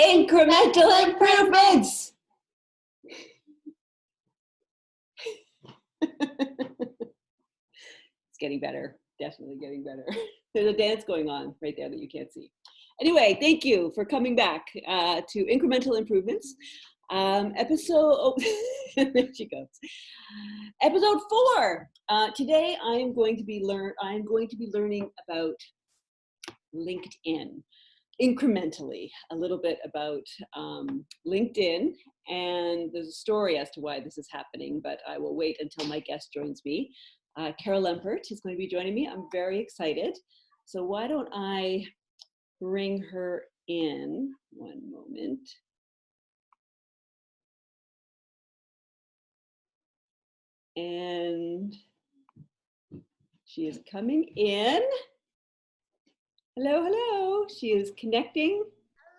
Incremental improvements. It's getting better, definitely getting better. There's a dance going on right there that you can't see. Anyway, thank you for coming back to Incremental Improvements. Episode, there she goes. Episode 4. Today I'm going to be learning about LinkedIn incrementally, a little bit about LinkedIn, and there's a story as to why this is happening, but I will wait until my guest joins me. Carol Lempert is going to be joining me. I'm very excited. So why don't I bring her in? One moment. And she is coming in. Hello, hello. She is connecting.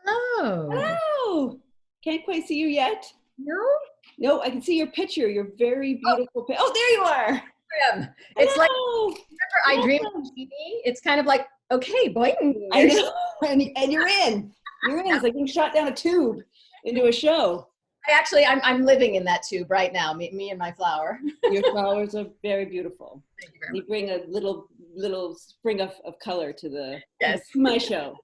Hello. Hello. Can't quite see you yet. No? No, I can see your picture. Your very beautiful picture. Oh, there you are. It's like, Hello. remember I Dream of TV? It's kind of like, okay, boy. I know. And you're in. You're in. It's like being shot down a tube into a show. I'm living in that tube right now, me and my flower. Your flowers are very beautiful. Thank you very They much. bring a little spring of color to Yes. my show.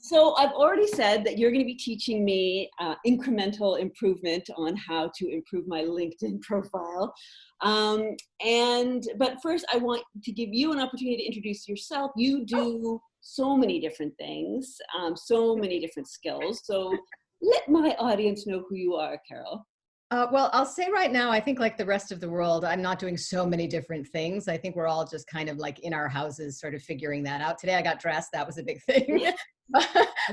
So I've already said that you're going to be teaching me incremental improvement on how to improve my LinkedIn profile. But first I want to give you an opportunity to introduce yourself. You do so many different things, so many different skills. So let my audience know who you are, Carol. Well, I'll say right now, I think like the rest of the world, I'm not doing so many different things. I think we're all just kind of like in our houses sort of figuring that out. Today I got dressed. That was a big thing.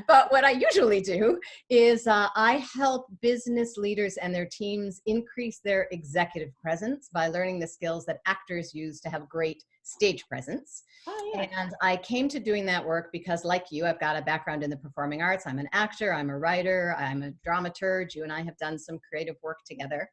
But what I usually do is I help business leaders and their teams increase their executive presence by learning the skills that actors use to have great stage presence. Oh, yeah. And I came to doing that work because, like you, I've got a background in the performing arts. I'm an actor, I'm a writer, I'm a dramaturg. You and I have done some creative work together.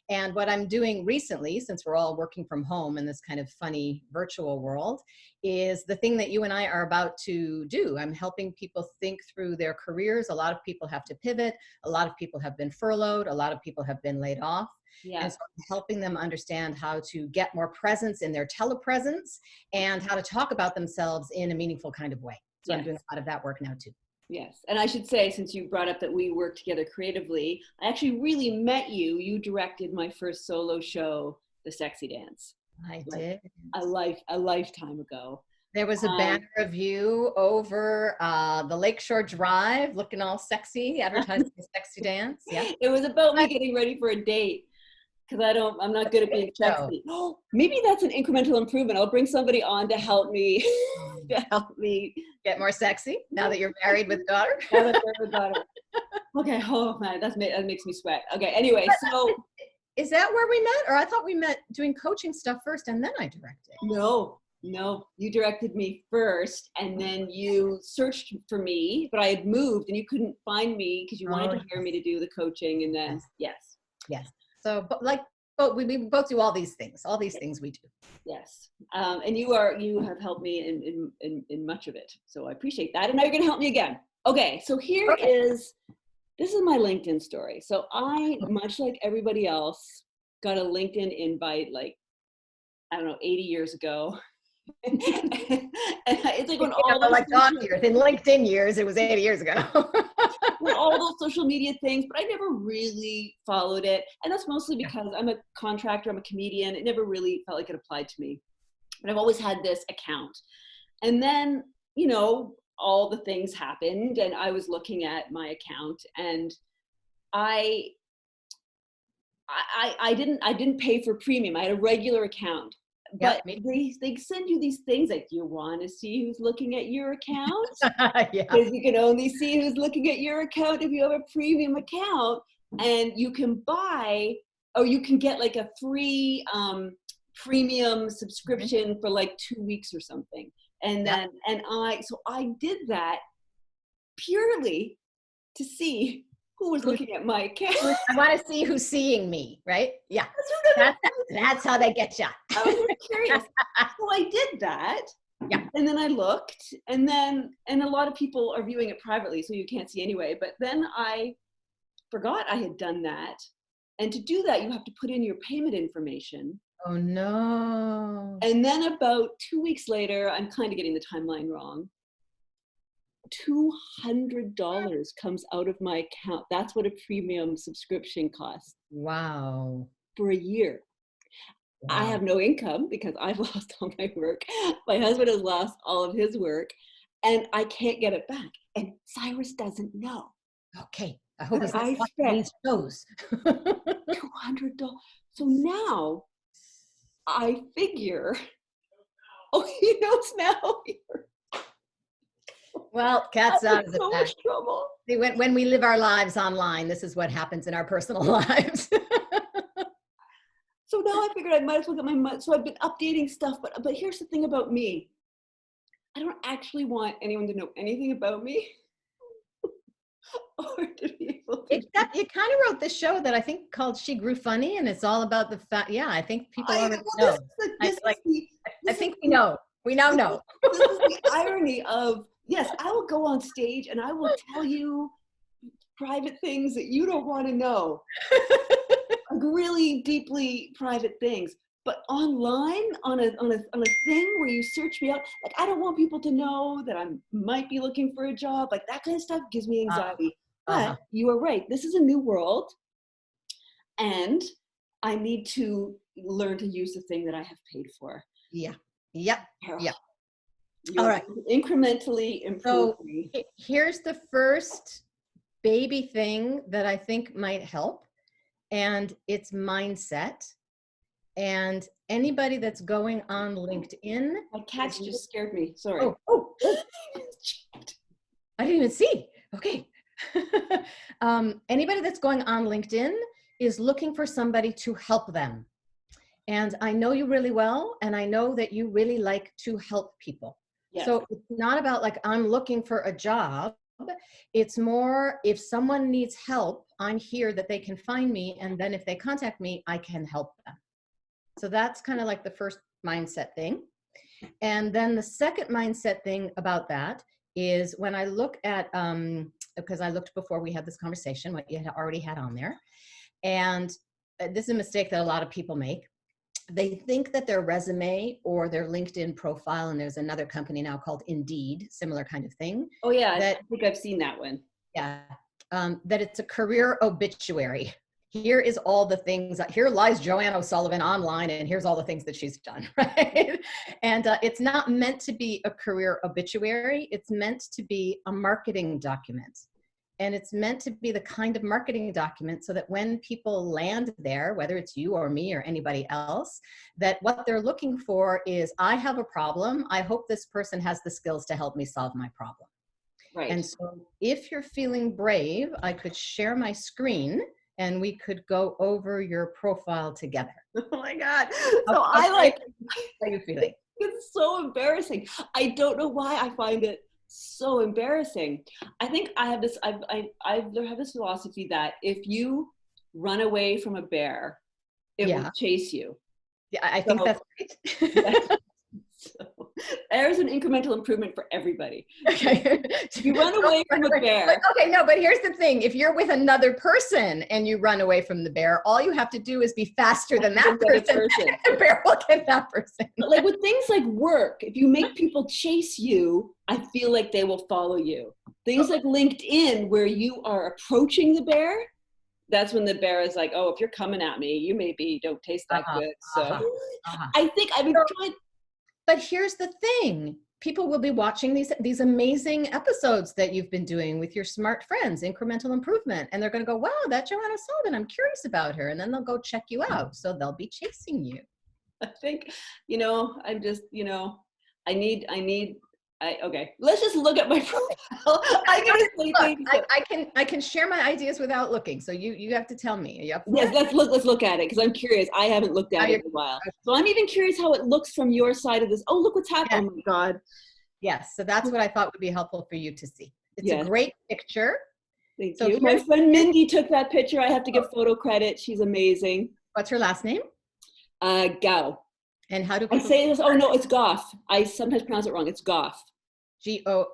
And what I'm doing recently, since we're all working from home in this kind of funny virtual world, is the thing that you and I are about to do. I'm helping people think through their careers. A lot of people have to pivot. A lot of people have been furloughed. A lot of people have been laid off. Yeah. And so I'm helping them understand how to get more presence in their telepresence and how to talk about themselves in a meaningful kind of way. So I'm doing a lot of that work now too. Yes. And I should say, since you brought up that we work together creatively, I actually really met you. You directed my first solo show, The Sexy Dance. I did. A lifetime ago. There was a banner of you over the Lakeshore Drive looking all sexy, advertising the Sexy Dance. Yeah. It was about me getting ready for a date. Because I'm not good at being sexy. Oh, maybe that's an incremental improvement. I'll bring somebody on to help me get more sexy now that you're married with a daughter. Okay. Oh man, that makes me sweat. Okay. Anyway, so is that where we met, or I thought we met doing coaching stuff first and then I directed? No, you directed me first, and then you searched for me, but I had moved and you couldn't find me because you wanted to hire me to do the coaching, and then yes. So, but we both do all these things. All these things we do. Yes, and you have helped me in much of it. So I appreciate that, and now you're going to help me again. Okay, so this is my LinkedIn story. So I, much like everybody else, got a LinkedIn invite like, I don't know, 80 years ago. And it's like when all those years, in LinkedIn years, it was 80 years ago. With all those social media things, but I never really followed it. And that's mostly because I'm a contractor, I'm a comedian. It never really felt like it applied to me. But I've always had this account. And then, all the things happened and I was looking at my account, and I didn't pay for premium. I had a regular account. But they send you these things like, do you want to see who's looking at your account? Because you can only see who's looking at your account if you have a premium account, and you can buy, or you can get like a free premium subscription for like 2 weeks or something. And then, so I did that purely to see who was looking at my account. I want to see who's seeing me, right? Yeah. That's how they get you. I was curious. So I did that. Yeah. And then I looked, and a lot of people are viewing it privately, so you can't see anyway. But then I forgot I had done that. And to do that, you have to put in your payment information. Oh, no. And then about 2 weeks later, I'm kind of getting the timeline wrong. $200 comes out of my account. That's what a premium subscription costs. Wow. For a year. Wow. I have no income because I've lost all my work. My husband has lost all of his work, and I can't get it back. And Cyrus doesn't know. Okay. I hope he's not I watching these shows. $200. So now I figure, oh, he knows now. Well, cat's out of the so bag. much trouble. See, when we live our lives online, this is what happens in our personal lives. So now I figured I might as well get my money. So I've been updating stuff, but here's the thing about me. I don't actually want anyone to know anything about me. Or to be able to. Except you kind of wrote this show that I think called She Grew Funny, and it's all about the fact. Yeah, I think people already know. I think we know. We now know. This is the irony of, yes, I will go on stage and I will tell you private things that you don't want to know. Like really deeply private things. But online, on a thing where you search me out, like I don't want people to know that I might be looking for a job. Like that kind of stuff gives me anxiety. But you are right. This is a new world, and I need to learn to use the thing that I have paid for. Yeah. Yep. Carol, Yep. All right. Incrementally improving. So here's the first baby thing that I think might help, and it's mindset. And anybody that's going on LinkedIn. My cat just scared me. Sorry. Oh. I didn't even see. Okay. Anybody that's going on LinkedIn is looking for somebody to help them. And I know you really well, and I know that you really like to help people. Yes. So it's not about like, I'm looking for a job. It's more, if someone needs help, I'm here that they can find me. And then if they contact me, I can help them. So that's kind of like the first mindset thing. And then the second mindset thing about that is when I look at, because I looked before we had this conversation, what you had already had on there. And this is a mistake that a lot of people make. They think that their resume or their LinkedIn profile, and there's another company now called Indeed, similar kind of thing. Oh yeah, I think I've seen that one. Yeah, that it's a career obituary. Here is all the things, here lies Joanne O'Sullivan online, and here's all the things that she's done, right? And it's not meant to be a career obituary. It's meant to be a marketing document. And it's meant to be the kind of marketing document so that when people land there, whether it's you or me or anybody else, that what they're looking for is, I have a problem. I hope this person has the skills to help me solve my problem. Right. And so if you're feeling brave, I could share my screen and we could go over your profile together. Oh my God. So how are you feeling? It's so embarrassing. I don't know why I find it so embarrassing. I think I have this, I have this philosophy that if you run away from a bear, it will chase you. Yeah, I think that's right. So, there's an incremental improvement for everybody. Okay. You run away from a bear. Okay, no, but here's the thing. If you're with another person and you run away from the bear, all you have to do is be faster than that person. The bear will get that person. But like with things like work, if you make people chase you, I feel like they will follow you. Things like LinkedIn, where you are approaching the bear, that's when the bear is like, oh, if you're coming at me, you maybe don't taste that good. So I think I've been trying. But here's the thing. People will be watching these amazing episodes that you've been doing with your smart friends, Incremental Improvement. And they're going to go, wow, that's Joanna Sullivan. I'm curious about her. And then they'll go check you out. So they'll be chasing you. I think, I'm just, okay, let's just look at my profile. I'm going to say things. I can share my ideas without looking. So you have to tell me. Are you up for yes, let's look at it, because I'm curious. I haven't looked at it in a while. So I'm even curious how it looks from your side of this. Oh, look what's happening. Yes. Oh my God. Yes. So that's what I thought would be helpful for you to see. It's a great picture. Thank you. My friend Mindy took that picture. I have to give photo credit. She's amazing. What's her last name? Gao. And how do I people say this, oh no, it's Goff. I sometimes pronounce it wrong. It's Goff. Goff?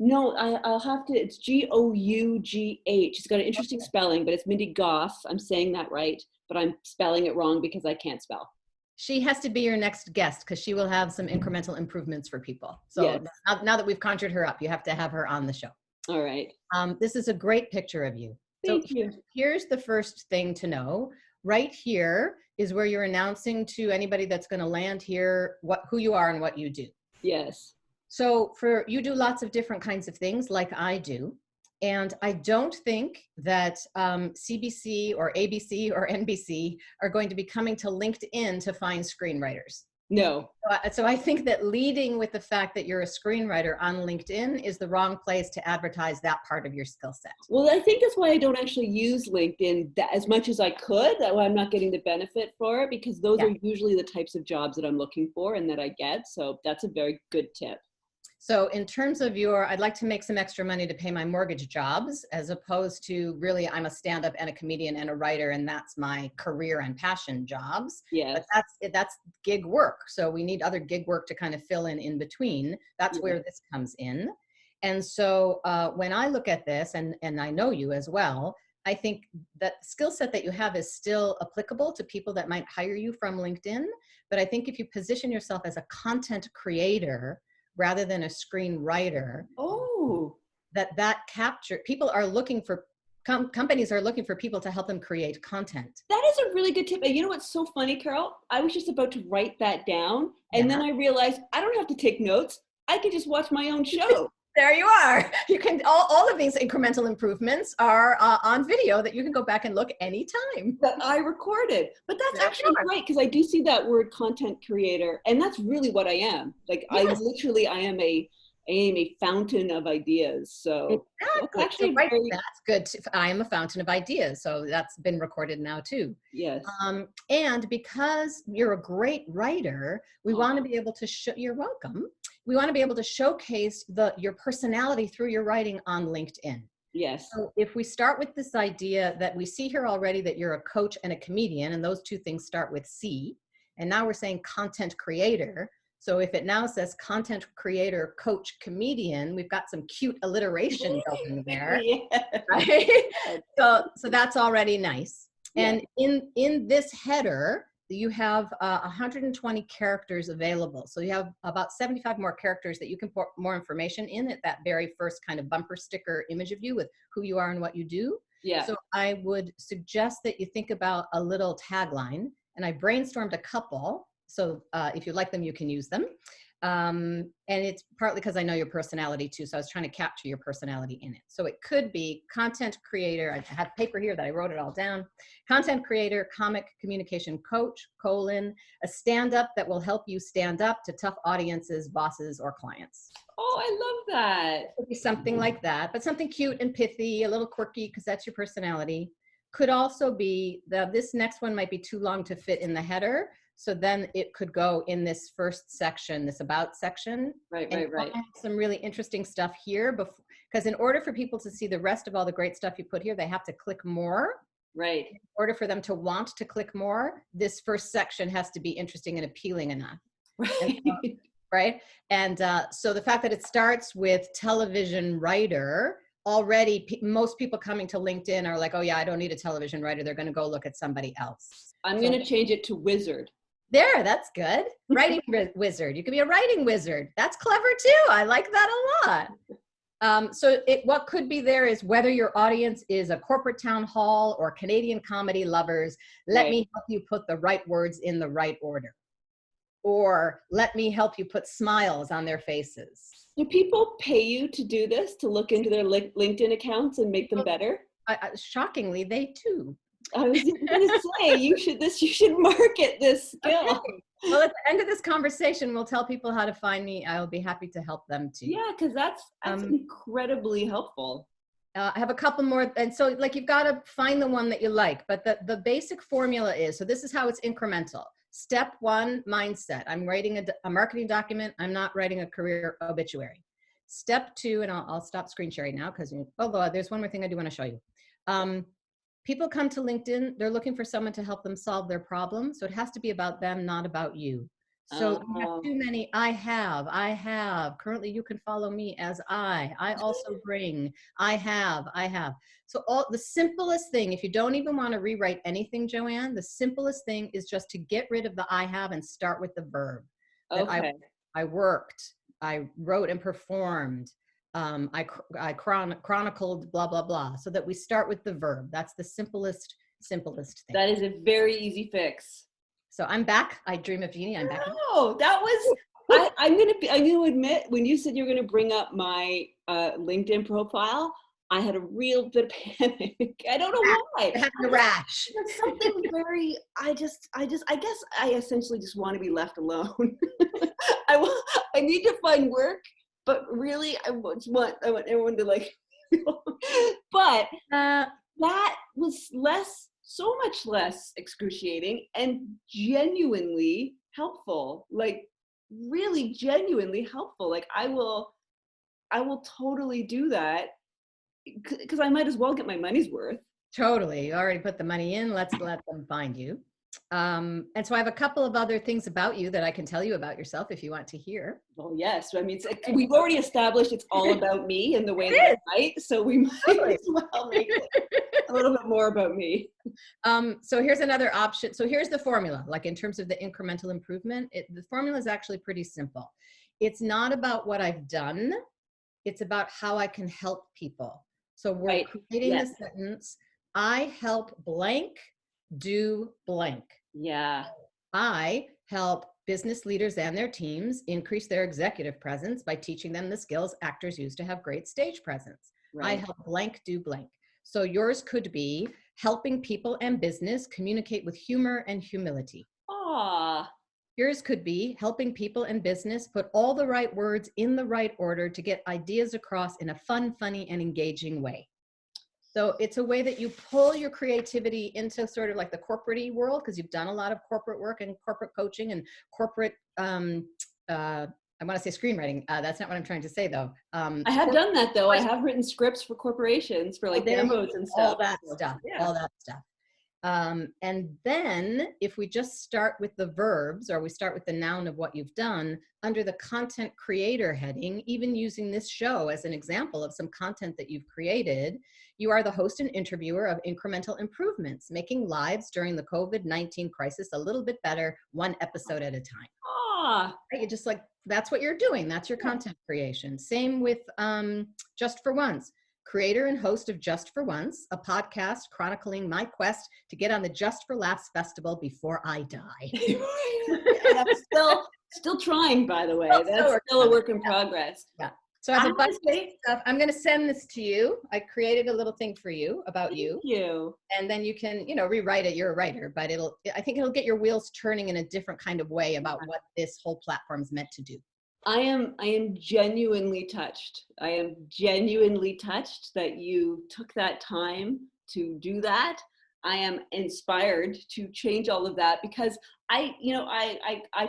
No, I'll have to, it's Gough. It's got an interesting spelling, but it's Mindy Goff. I'm saying that right, but I'm spelling it wrong because I can't spell. She has to be your next guest because she will have some incremental improvements for people. So Yes. now that we've conjured her up, you have to have her on the show. All right. This is a great picture of you. Thank you. Here's the first thing to know. Right here is where you're announcing to anybody that's going to land here who you are and what you do. Yes. So you do lots of different kinds of things like I do. And I don't think that CBC or ABC or NBC are going to be coming to LinkedIn to find screenwriters. No. So I think that leading with the fact that you're a screenwriter on LinkedIn is the wrong place to advertise that part of your skill set. Well, I think that's why I don't actually use LinkedIn as much as I could. That way I'm not getting the benefit for it, because those are usually the types of jobs that I'm looking for and that I get. So that's a very good tip. So in terms of I'd like to make some extra money to pay my mortgage jobs, as opposed to really I'm a stand-up and a comedian and a writer, and that's my career and passion jobs. Yes. But that's gig work. So we need other gig work to kind of fill in between. That's where this comes in. And so when I look at this, and I know you as well, I think that skill set that you have is still applicable to people that might hire you from LinkedIn. But I think if you position yourself as a content creator rather than a screenwriter, that capture, people are looking for, companies are looking for people to help them create content. That is a really good tip. And you know what's so funny, Carol? I was just about to write that down, and then I realized I don't have to take notes. I can just watch my own show. There you are. You can, all of these incremental improvements are on video that you can go back and look anytime. That I recorded. But that's actually great, because I do see that word content creator, and that's really what I am. Like I am a fountain of ideas. So exactly. Actually that's good. I am a fountain of ideas. So that's been recorded now too. Yes. And because you're a great writer, we want to be able to you're welcome. We want to be able to showcase your personality through your writing on LinkedIn. Yes. So if we start with this idea that we see here already that you're a coach and a comedian, and those two things start with C, and now we're saying content creator. So if it now says content creator, coach, comedian, we've got some cute alliteration going there. Right? So that's already nice. And in this header, you have 120 characters available. So you have about 75 more characters that you can put more information in at that very first kind of bumper sticker image of you with who you are and what you do. Yeah. So I would suggest that you think about a little tagline, and I brainstormed a couple. So if you like them, you can use them. And it's partly because I know your personality too. So I was trying to capture your personality in it. So it could be content creator. I have paper here that I wrote it all down. Content creator, comic communication coach, a stand-up that will help you stand up to tough audiences, bosses, or clients. Oh, I love that. It could be something like that, but something cute and pithy, a little quirky, because that's your personality. Could also be this next one might be too long to fit in the header. So then it could go in this first section, this about section. Right. Some really interesting stuff here, because in order for people to see the rest of all the great stuff you put here, they have to click more. Right. In order for them to want to click more, this first section has to be interesting and appealing enough. Right. And so the fact that it starts with television writer, already most people coming to LinkedIn are like, oh yeah, I don't need a television writer. They're going to go look at somebody else. I'm going to change it to wizard. There, that's good. Writing wizard. You could be a writing wizard. That's clever too. I like that a lot. So what could be there is whether your audience is a corporate town hall or Canadian comedy lovers, let me help you put the right words in the right order. Or let me help you put smiles on their faces. Do people pay you to do this, to look into their LinkedIn accounts and make them better? Shockingly, they do. I was going to say, you should market this skill. Okay. Well, at the end of this conversation, we'll tell people how to find me. I'll be happy to help them too. Yeah, because that's incredibly helpful. I have a couple more. And so like, you've got to find the one that you like, but the basic formula is, so this is how it's incremental. Step one, mindset. I'm writing a marketing document. I'm not writing a career obituary. Step two, and I'll stop screen sharing now because, although there's one more thing I do want to show you. People come to LinkedIn, they're looking for someone to help them solve their problem. So it has to be about them, not about you. So you have Oh, too many, I have. Currently, you can follow me as I also bring, I have. So all the simplest thing, if you don't even want to rewrite anything, Joanne, the simplest thing is just to get rid of the I have and start with the verb. That okay. I worked, I wrote and performed, I chronicled, blah, blah, blah. So that we start with the verb. That's the simplest thing. That is a very easy fix. So I'm back. I dream of Jeannie. I'm back. No, that was, I'm gonna admit, when you said you were gonna bring up my LinkedIn profile, I had a real bit of panic. I don't know why. You're having a rash. There's something very, I guess I essentially just want to be left alone. I need to find work, but really I want everyone to like, but that was so much less excruciating and genuinely helpful, like really genuinely helpful. Like I will totally do that because I might as well get my money's worth. Totally. You already put the money in. Let's let them find you. And so I have a couple of other things about you that I can tell you about yourself if you want to hear. Well, yes. I mean, we've already established it's all about me and the way that I write, so we might as well make it a little bit more about me. So here's another option. So here's the formula. Like in terms of the incremental improvement, the formula is actually pretty simple. It's not about what I've done. It's about how I can help people. So we're creating the sentence, I help blank do blank. Yeah. I help business leaders and their teams increase their executive presence by teaching them the skills actors use to have great stage presence. I help blank do blank. So yours could be helping people and business communicate with humor and humility. Yours could be helping people and business put all the right words in the right order to get ideas across in a fun, funny, and engaging way. So it's a way that you pull your creativity into sort of like the corporate-y world, because you've done a lot of corporate work and corporate coaching and corporate, I want to say screenwriting. That's not what I'm trying to say though. I have done that though. I have written scripts for corporations for like demos and stuff. All that stuff. And then if we just start with the verbs, or we start with the noun of what you've done under the content creator heading, even using this show as an example of some content that you've created, you are the host and interviewer of Incremental Improvements, making lives during the COVID-19 crisis a little bit better, one episode at a time. You just like, that's what you're doing. That's your content creation. Same with Just for Once. Creator and host of Just for Once, a podcast chronicling my quest to get on the Just for Laughs Festival before I die. And I'm still trying, by the way. That's still a work in progress. Yeah. So I have a bunch of stuff. I'm going to send this to you. I created a little thing for you about you. Thank you. And then you can, rewrite it. You're a writer, but I think it'll get your wheels turning in a different kind of way about what this whole platform is meant to do. I am genuinely touched. I am genuinely touched that you took that time to do that. I am inspired to change all of that because I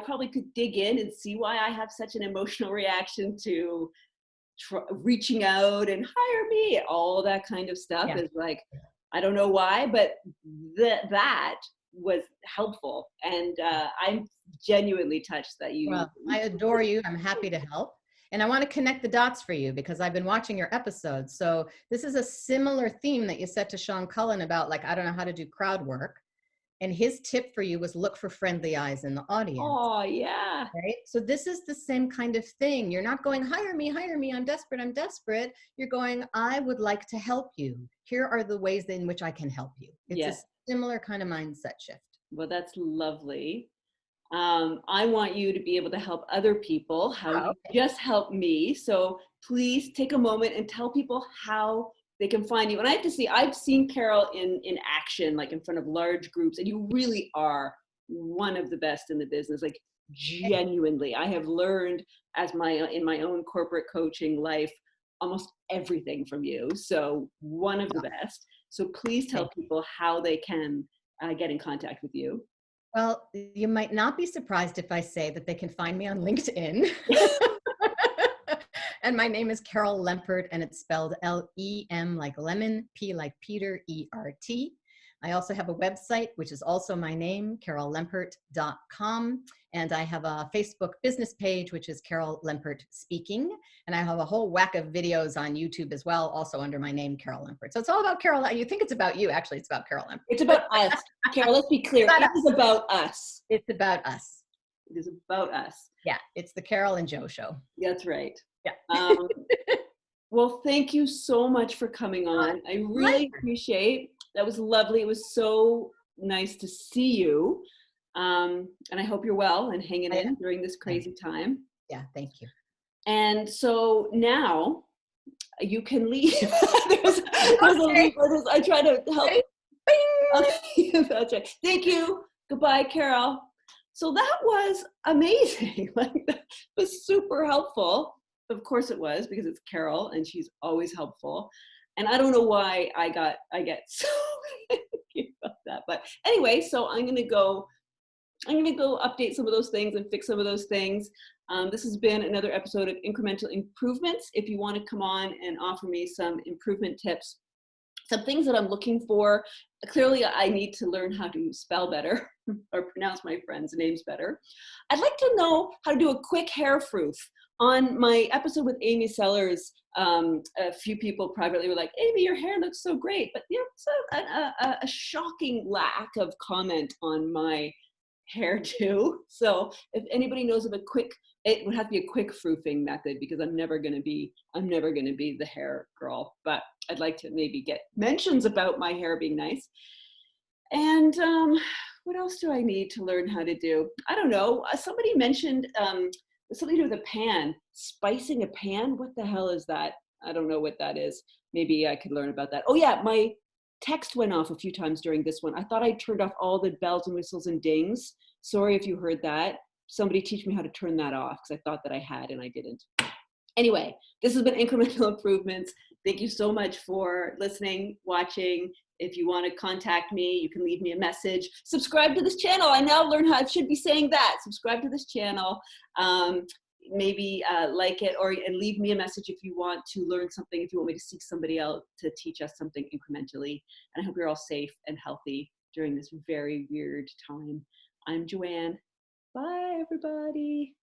probably could dig in and see why I have such an emotional reaction to reaching out and hire me. All that kind of stuff is like, I don't know why, but that was helpful. And I'm genuinely touched that you. Well, I adore you. I'm happy to help. And I want to connect the dots for you because I've been watching your episodes. So this is a similar theme that you said to Sean Cullen about, like, I don't know how to do crowd work. And his tip for you was look for friendly eyes in the audience. Oh, yeah. Right. So this is the same kind of thing. You're not going, hire me, I'm desperate. You're going, I would like to help you. Here are the ways in which I can help you. It's a similar kind of mindset shift. Well, that's lovely. I want you to be able to help other people how you just help me. So please take a moment and tell people how they can find you. And I have to say, I've seen Carol in action, like in front of large groups, and you really are one of the best in the business. Like genuinely, I have learned in my own corporate coaching life, almost everything from you. So one of the best. So please tell people how they can get in contact with you. Well, you might not be surprised if I say that they can find me on LinkedIn. And my name is Carol Lempert, and it's spelled Lem like lemon, P like Peter, ERT. I also have a website, which is also my name, carollempert.com. And I have a Facebook business page, which is Carol Lempert Speaking. And I have a whole whack of videos on YouTube as well, also under my name, Carol Lempert. So it's all about Carol. You think it's about you. Actually, it's about Carol Lempert. It's about us. Carol, let's be clear. It is about us. It's about us. It is about us. Yeah, it's the Carol and Joe show. That's right. Yeah. Well, thank you so much for coming on. I really appreciate. That was lovely. It was so nice to see you. And I hope you're well and hanging in during this crazy time. Yeah, thank you. And so now you can leave. there's a leave. I try to help. That's right. Thank you. Goodbye, Carol. So that was amazing. Like, that was super helpful. Of course it was, because it's Carol and she's always helpful. And I don't know why I get so about that. But anyway, so I'm gonna go update some of those things and fix some of those things. This has been another episode of Incremental Improvements. If you want to come on and offer me some improvement tips, some things that I'm looking for. Clearly, I need to learn how to spell better or pronounce my friends' names better. I'd like to know how to do a quick hair froof. On my episode with Amy Sellers, a few people privately were like, Amy, your hair looks so great. But it's a shocking lack of comment on my hairdo. So if anybody knows of it would have to be a quick froofing method, because I'm never going to be the hair girl, but I'd like to maybe get mentions about my hair being nice. And what else do I need to learn how to do? I don't know. Somebody mentioned something to do with a pan, spicing a pan. What the hell is that? I don't know what that is. Maybe I could learn about that. Oh yeah, my text went off a few times during this one. I thought I turned off all the bells and whistles and dings. Sorry if you heard that. Somebody teach me how to turn that off, because I thought that I had and I didn't. Anyway, this has been Incremental Improvements. Thank you so much for listening, watching. If you want to contact me, you can leave me a message. Subscribe to this channel. I now learn how I should be saying that. Subscribe to this channel. Maybe like it, and leave me a message if you want to learn something, if you want me to seek somebody else to teach us something incrementally. And I hope you're all safe and healthy during this very weird time. I'm Joanne. Bye, everybody.